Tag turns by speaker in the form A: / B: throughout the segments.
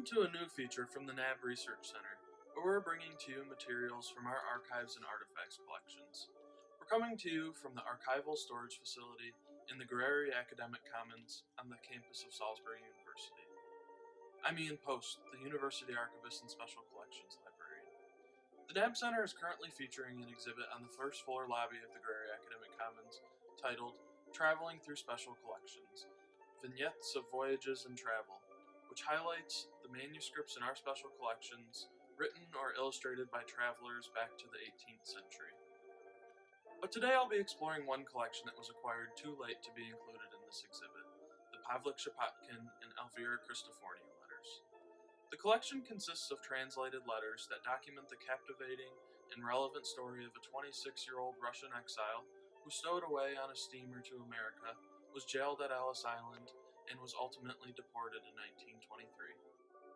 A: Welcome to a new feature from the Nabb Research Center, where we're bringing to you materials from our archives and artifacts collections. We're coming to you from the archival storage facility in the Guerreri Academic Commons on the campus of Salisbury University. I'm Ian Post, the University Archivist and Special Collections Librarian. The Nabb Center is currently featuring an exhibit on the first floor lobby of the Guerreri Academic Commons titled Traveling Through Special Collections, Vignettes of Voyages and Travel, which highlights the manuscripts in our special collections written or illustrated by travelers back to the 18th century. But today I'll be exploring one collection that was acquired too late to be included in this exhibit, the Pavlick Tschepotkin and Elvira Christophornia letters. The collection consists of translated letters that document the captivating and relevant story of a 26-year-old Russian exile who stowed away on a steamer to America, was jailed at Ellis Island, and was ultimately deported in 1923.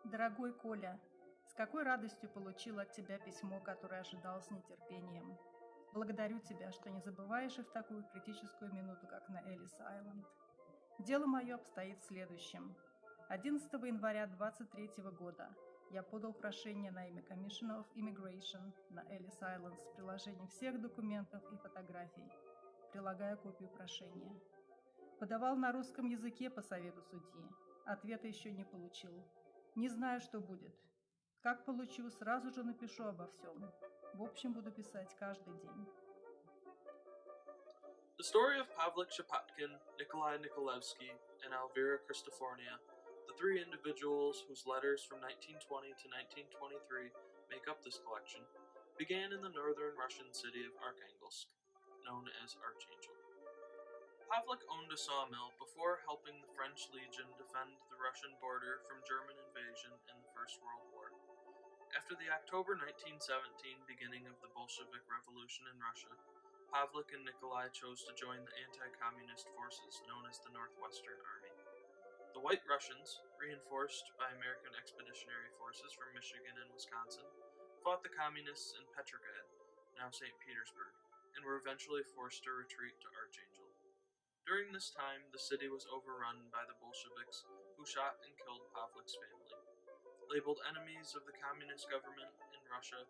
B: Дорогой Коля, с какой радостью получил от тебя письмо, которое ожидал с нетерпением. Благодарю тебя, что не забываешь и в такую критическую минуту, как на Эллис-Айленд. Дело мое обстоит в следующем. 11 января 23 года я подал прошение на имя Commissioner of Immigration на Эллис-Айленд с приложением всех документов и фотографий, прилагая копию прошения. Подавал на русском языке по совету судьи. Ответа еще не получил. Не знаю, что будет. Как получу, сразу же напишу обо всем. В общем, буду писать каждый день.
A: The story of Pavlick Tschepotkin, Nikolai Nikolevsky, and Elvira Christophornia, the three individuals whose letters from 1920 to 1923 make up this collection, began in the northern Russian city of Arkhangelsk, known as Archangel. Pavlick owned a sawmill before helping the French Legion defend the Russian border from German invasion in the First World War. After the October 1917 beginning of the Bolshevik Revolution in Russia, Pavlick and Nikolai chose to join the anti-communist forces known as the Northwestern Army. The White Russians, reinforced by American expeditionary forces from Michigan and Wisconsin, fought the communists in Petrograd, now St. Petersburg, and were eventually forced to retreat to Archangel. During this time, the city was overrun by the Bolsheviks, who shot and killed Pavlick's family. Labeled enemies of the communist government in Russia,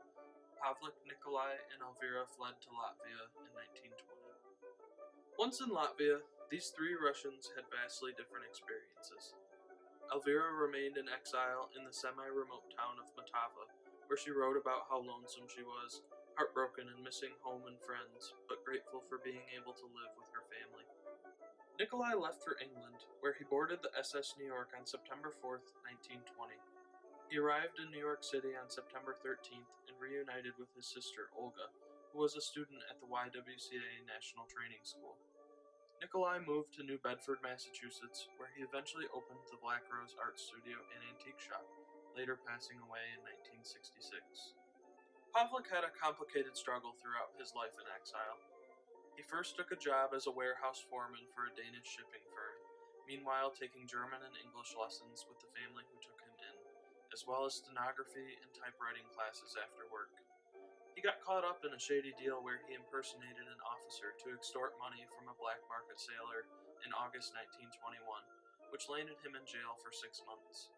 A: Pavlick, Nikolai, and Elvira fled to Latvia in 1920. Once in Latvia, these three Russians had vastly different experiences. Elvira remained in exile in the semi-remote town of Matava, where she wrote about how lonesome she was, heartbroken and missing home and friends, but grateful for being able to live with her family. Nikolai left for England, where he boarded the SS New York on September 4th, 1920. He arrived in New York City on September 13th and reunited with his sister, Olga, who was a student at the YWCA National Training School. Nikolai moved to New Bedford, Massachusetts, where he eventually opened the Black Rose Art Studio and Antique Shop, later passing away in 1966. Pavlick had a complicated struggle throughout his life in exile. He first took a job as a warehouse foreman for a Danish shipping firm, meanwhile taking German and English lessons with the family who took him in, as well as stenography and typewriting classes after work. He got caught up in a shady deal where he impersonated an officer to extort money from a black market sailor in August 1921, which landed him in jail for 6 months.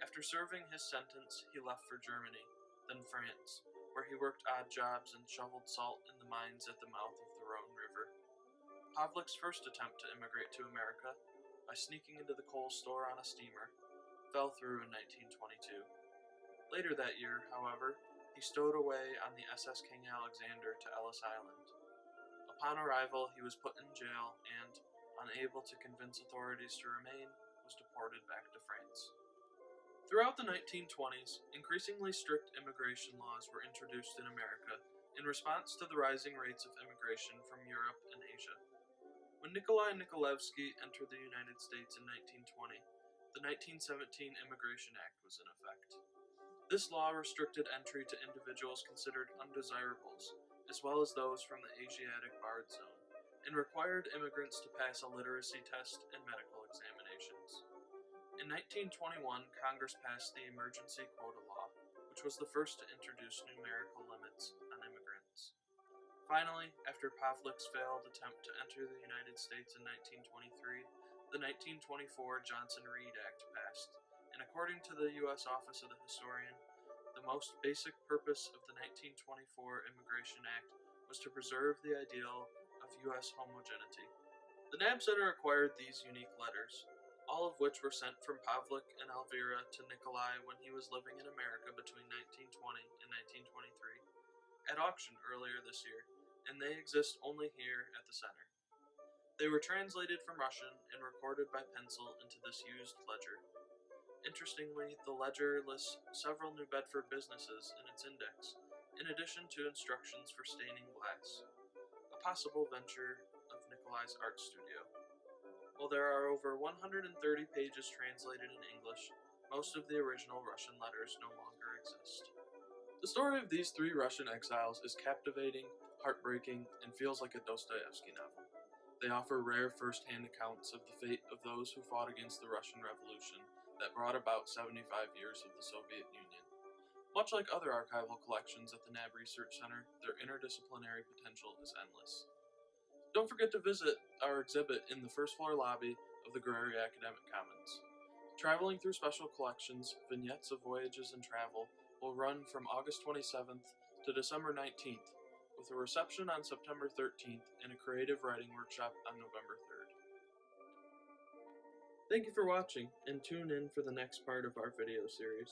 A: After serving his sentence, he left for Germany, then France, where he worked odd jobs and shoveled salt in the mines at the mouth of the Rhone River. Pavlick's first attempt to immigrate to America, by sneaking into the coal store on a steamer, fell through in 1922. Later that year, however, he stowed away on the SS King Alexander to Ellis Island. Upon arrival, he was put in jail and, unable to convince authorities to remain, was deported back to France. Throughout the 1920s, increasingly strict immigration laws were introduced in America in response to the rising rates of immigration from Europe and Asia. When Nikolai Nikolevsky entered the United States in 1920, the 1917 Immigration Act was in effect. This law restricted entry to individuals considered undesirables, as well as those from the Asiatic Barred Zone, and required immigrants to pass a literacy test and medical examinations. In 1921, Congress passed the Emergency Quota Law, which was the first to introduce numerical limits on immigrants. Finally, after Pavlick's failed attempt to enter the United States in 1923, the 1924 Johnson-Reed Act passed, and and according to the U.S. Office of the Historian, the most basic purpose of the 1924 Immigration Act was to preserve the ideal of U.S. homogeneity. The Nabb Center acquired these unique letters, all of which were sent from Pavlick and Elvira to Nikolai when he was living in America between 1920 and 1923, at auction earlier this year, and they exist only here at the center. They were translated from Russian and recorded by pencil into this used ledger. Interestingly, the ledger lists several New Bedford businesses in its index, in addition to instructions for staining glass, a possible venture of Nikolai's art studio. While there are over 130 pages translated in English, most of the original Russian letters no longer exist. The story of these three Russian exiles is captivating, heartbreaking, and feels like a Dostoevsky novel. They offer rare first-hand accounts of the fate of those who fought against the Russian Revolution that brought about 75 years of the Soviet Union. Much like other archival collections at the Nabb Research Center, their interdisciplinary potential is endless. Don't forget to visit our exhibit in the first floor lobby of the Guerrero Academic Commons. Traveling through special collections, vignettes of voyages and travel will run from August 27th to December 19th, with a reception on September 13th and a creative writing workshop on November 3rd. Thank you for watching, and tune in for the next part of our video series.